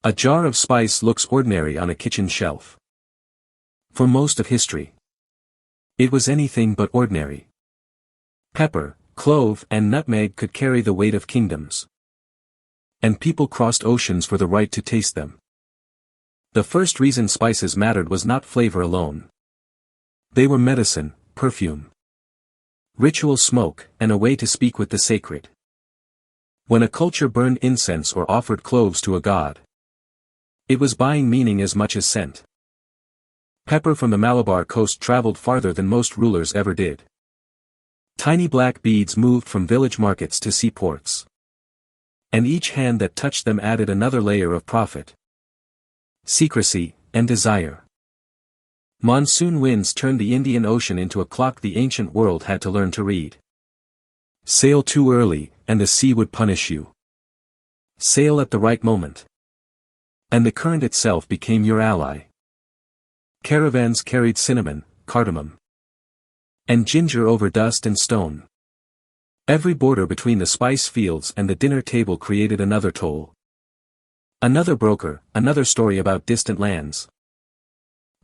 A jar of spice looks ordinary on a kitchen shelf. For most of history, it was anything but ordinary. Pepper, clove, and nutmeg could carry the weight of kingdoms. And people crossed oceans for the right to taste them. The first reason spices mattered was not flavor alone. They were medicine, perfume, ritual smoke, and a way to speak with the sacred. When a culture burned incense or offered cloves to a god, it was buying meaning as much as scent. Pepper from the Malabar coast traveled farther than most rulers ever did. Tiny black beads moved from village markets to seaports. And each hand that touched them added another layer of profit, secrecy, and desire. Monsoon winds turned the Indian Ocean into a clock the ancient world had to learn to read. Sail too early, and the sea would punish you. Sail at the right moment, and the current itself became your ally. Caravans carried cinnamon, cardamom, and ginger over dust and stone. Every border between the spice fields and the dinner table created another toll. Another broker, another story about distant lands.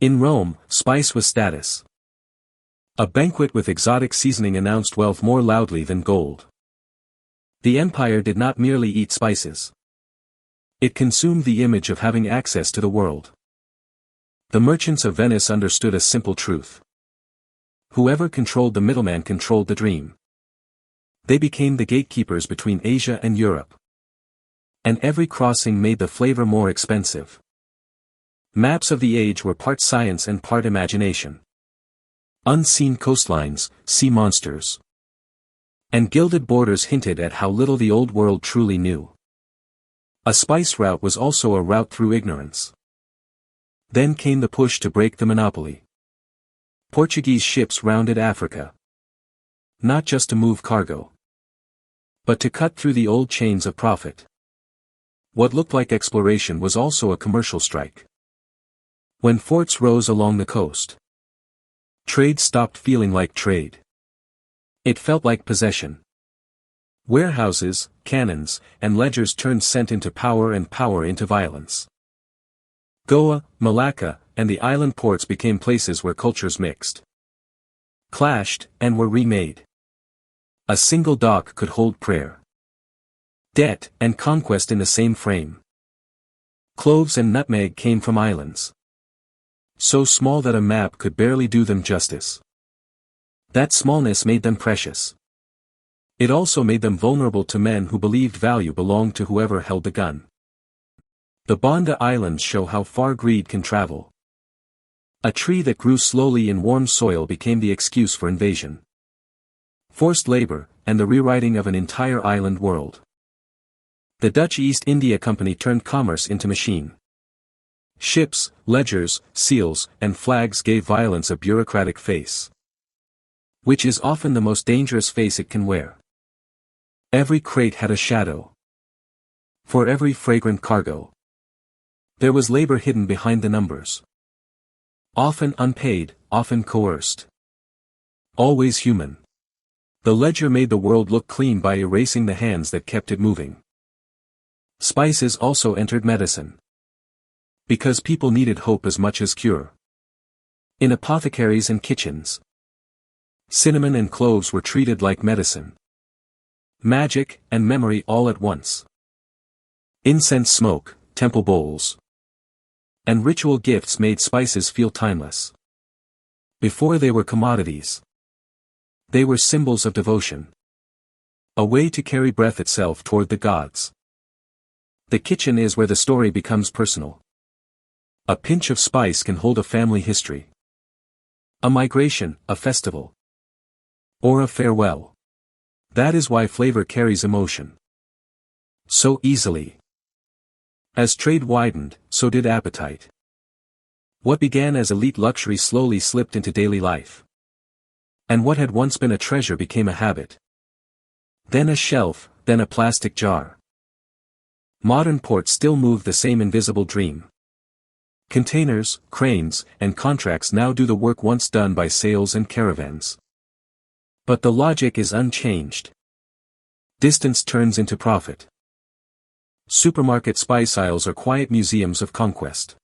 In Rome, spice was status. A banquet with exotic seasoning announced wealth more loudly than gold. The empire did not merely eat spices. It consumed the image of having access to the world. The merchants of Venice understood a simple truth. Whoever controlled the middleman controlled the dream. They became the gatekeepers between Asia and Europe. And every crossing made the flavor more expensive. Maps of the age were part science and part imagination. Unseen coastlines, sea monsters, and gilded borders hinted at how little the old world truly knew. A spice route was also a route through ignorance. Then came the push to break the monopoly. Portuguese ships rounded Africa. Not just to move cargo, but to cut through the old chains of profit. What looked like exploration was also a commercial strike. When forts rose along the coast, trade stopped feeling like trade. It felt like possession. Warehouses, cannons, and ledgers turned scent into power and power into violence. Goa, Malacca, and the island ports became places where cultures mixed, clashed, and were remade. A single dock could hold prayer, debt, and conquest in the same frame. Cloves and nutmeg came from islands so small that a map could barely do them justice. That smallness made them precious. It also made them vulnerable to men who believed value belonged to whoever held the gun. The Banda Islands show how far greed can travel. A tree that grew slowly in warm soil became the excuse for invasion, forced labor, and the rewriting of an entire island world. The Dutch East India Company turned commerce into machine. Ships, ledgers, seals, and flags gave violence a bureaucratic face, which is often the most dangerous face it can wear. Every crate had a shadow. For every fragrant cargo, there was labor hidden behind the numbers. Often unpaid, often coerced. Always human. The ledger made the world look clean by erasing the hands that kept it moving. Spices also entered medicine, because people needed hope as much as cure. In apothecaries and kitchens, cinnamon and cloves were treated like medicine. Magic and memory all at once. Incense smoke, temple bowls, and ritual gifts made spices feel timeless. Before they were commodities, they were symbols of devotion. A way to carry breath itself toward the gods. The kitchen is where the story becomes personal. A pinch of spice can hold a family history, a migration, a festival, or a farewell. That is why flavor carries emotion so easily. As trade widened, so did appetite. What began as elite luxury slowly slipped into daily life. And what had once been a treasure became a habit. Then a shelf, then a plastic jar. Modern ports still move the same invisible dream. Containers, cranes, and contracts now do the work once done by sails and caravans. But the logic is unchanged. Distance turns into profit. Supermarket spice aisles are quiet museums of conquest.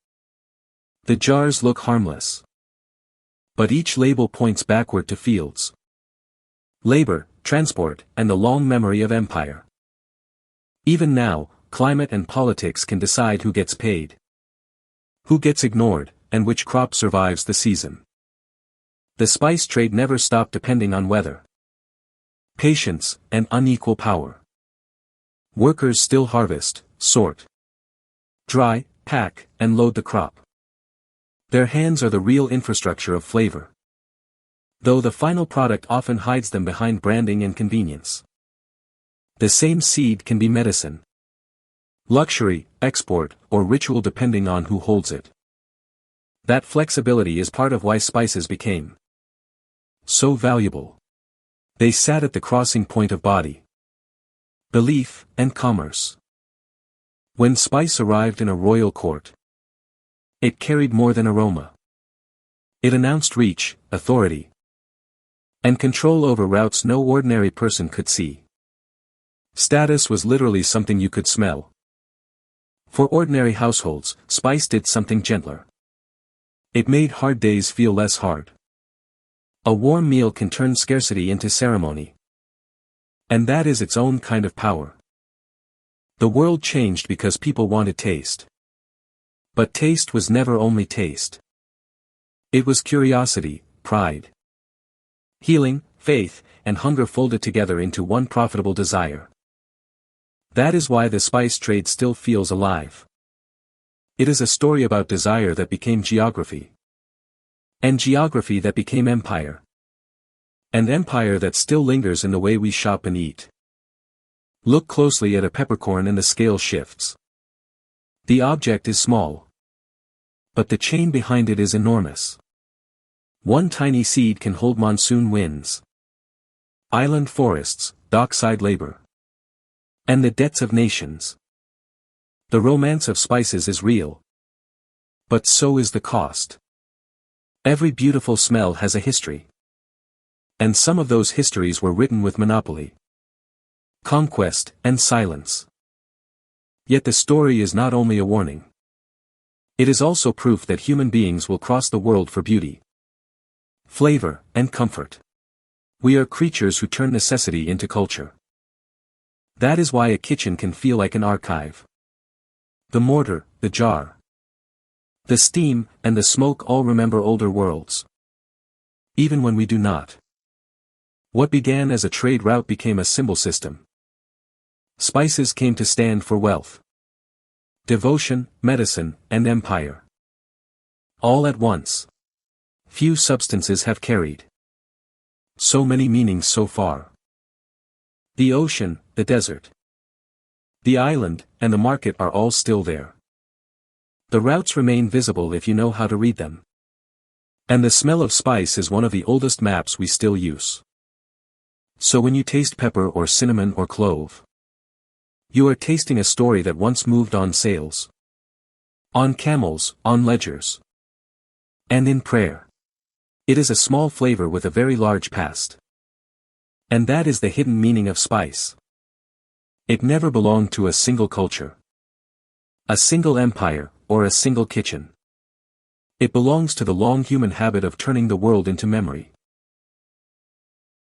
The jars look harmless. But each label points backward to fields, labor, transport, and the long memory of empire. Even now, climate and politics can decide who gets paid, who gets ignored, and which crop survives the season. The spice trade never stopped depending on weather, patience, and unequal power. Workers still harvest, sort, dry, pack, and load the crop. Their hands are the real infrastructure of flavor, though the final product often hides them behind branding and convenience. The same seed can be medicine, luxury, export, or ritual depending on who holds it. That flexibility is part of why spices became so valuable. They sat at the crossing point of body, belief, and commerce. When spice arrived in a royal court, it carried more than aroma. It announced reach, authority, and control over routes no ordinary person could see. Status was literally something you could smell. For ordinary households, spice did something gentler. It made hard days feel less hard. A warm meal can turn scarcity into ceremony. And that is its own kind of power. The world changed because people wanted taste. But taste was never only taste. It was curiosity, pride, healing, faith, and hunger folded together into one profitable desire. That is why the spice trade still feels alive. It is a story about desire that became geography, and geography that became empire, and empire that still lingers in the way we shop and eat. Look closely at a peppercorn and the scale shifts. The object is small, but the chain behind it is enormous. One tiny seed can hold monsoon winds, island forests, dockside labor, and the debts of nations. The romance of spices is real, but so is the cost. Every beautiful smell has a history, and some of those histories were written with monopoly, conquest, and silence. Yet the story is not only a warning. It is also proof that human beings will cross the world for beauty, flavor, and comfort. We are creatures who turn necessity into culture. That is why a kitchen can feel like an archive. The mortar, the jar, the steam, and the smoke all remember older worlds, even when we do not. What began as a trade route became a symbol system. Spices came to stand for wealth, devotion, medicine, and empire. All at once. Few substances have carried so many meanings so far. The ocean, the desert, the island, and the market are all still there. The routes remain visible if you know how to read them. And the smell of spice is one of the oldest maps we still use. So when you taste pepper or cinnamon or clove, you are tasting a story that once moved on sails, on camels, on ledgers, and in prayer. It is a small flavor with a very large past. And that is the hidden meaning of spice. It never belonged to a single culture, a single empire, or a single kitchen. It belongs to the long human habit of turning the world into memory.